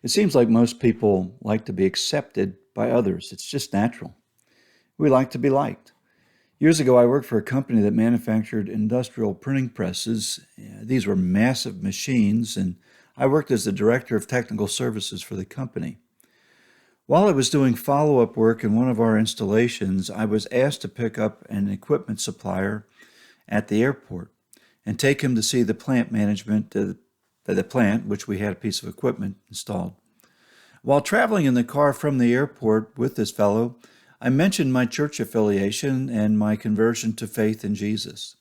It seems like most people like to be accepted by others. It's just natural. We like to be liked. Years ago, I worked for a company that manufactured industrial printing presses. These were massive machines, and I worked as the director of technical services for the company. While I was doing follow-up work in one of our installations, I was asked to pick up an equipment supplier at the airport and take him to see the plant management of the plant, which we had a piece of equipment installed. While traveling in the car from the airport with this fellow, I mentioned my church affiliation and my conversion to faith in Jesus.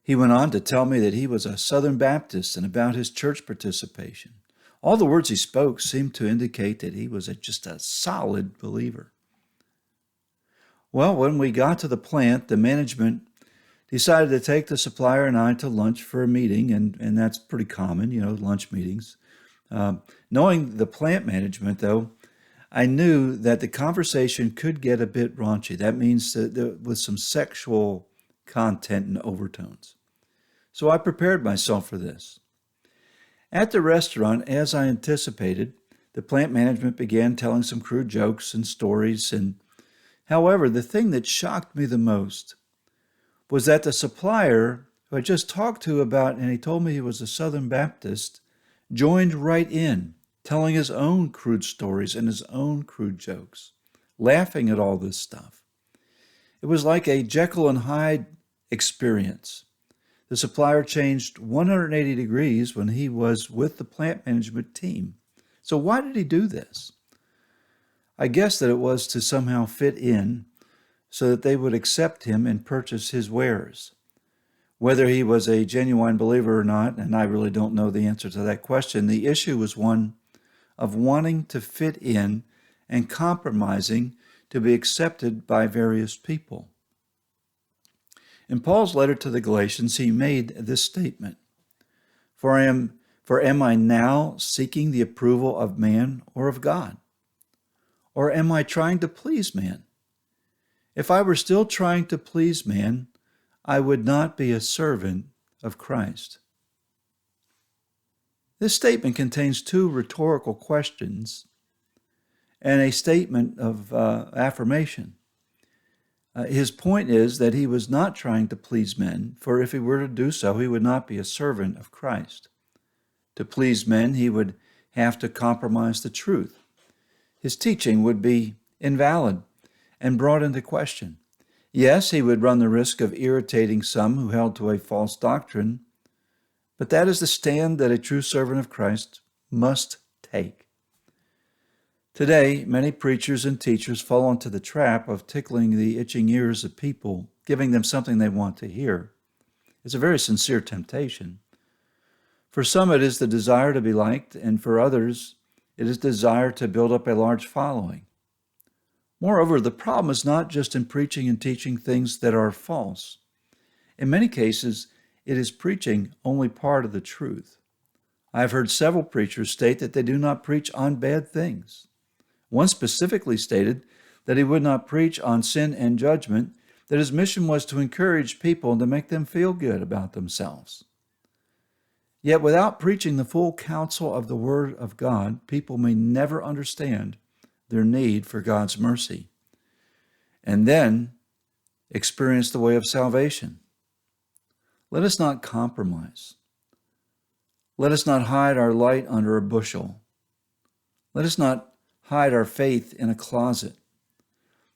He went on to tell me that he was a Southern Baptist and about his church participation. All the words he spoke seemed to indicate that he was just a solid believer. Well, when we got to the plant, the management decided to take the supplier and I to lunch for a meeting, and that's pretty common, lunch meetings. Knowing the plant management, though, I knew that the conversation could get a bit raunchy. That means that with some sexual content and overtones. So I prepared myself for this. At the restaurant, as I anticipated, the plant management began telling some crude jokes and stories. However, the thing that shocked me the most was that the supplier who I just talked to about, and he told me he was a Southern Baptist, joined right in, telling his own crude stories and his own crude jokes, laughing at all this stuff. It was like a Jekyll and Hyde experience. The supplier changed 180 degrees when he was with the plant management team. So why did he do this? I guess that it was to somehow fit in so that they would accept him and purchase his wares. Whether he was a genuine believer or not, and I really don't know the answer to that question, the issue was one of wanting to fit in and compromising to be accepted by various people. In Paul's letter to the Galatians, he made this statement, For am I now seeking the approval of man or of God? Or am I trying to please man? If I were still trying to please man, I would not be a servant of Christ. This statement contains two rhetorical questions and a statement of affirmation. His point is that he was not trying to please men, for if he were to do so, he would not be a servant of Christ. To please men, he would have to compromise the truth. His teaching would be invalid and brought into question. Yes, he would run the risk of irritating some who held to a false doctrine, but that is the stand that a true servant of Christ must take. Today, many preachers and teachers fall into the trap of tickling the itching ears of people, giving them something they want to hear. It's a very sincere temptation. For some, it is the desire to be liked, and for others, it is desire to build up a large following. Moreover, the problem is not just in preaching and teaching things that are false. In many cases, it is preaching only part of the truth. I have heard several preachers state that they do not preach on bad things. One specifically stated that he would not preach on sin and judgment, that his mission was to encourage people and to make them feel good about themselves. Yet without preaching the full counsel of the Word of God, people may never understand their need for God's mercy, and then experience the way of salvation. Let us not compromise. Let us not hide our light under a bushel. Let us not hide our faith in a closet.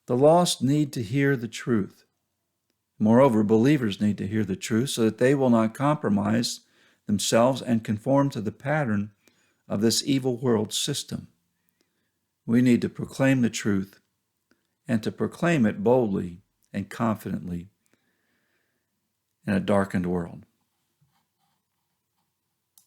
The lost need to hear the truth. Moreover, believers need to hear the truth so that they will not compromise themselves and conform to the pattern of this evil world system. We need to proclaim the truth and to proclaim it boldly and confidently in a darkened world.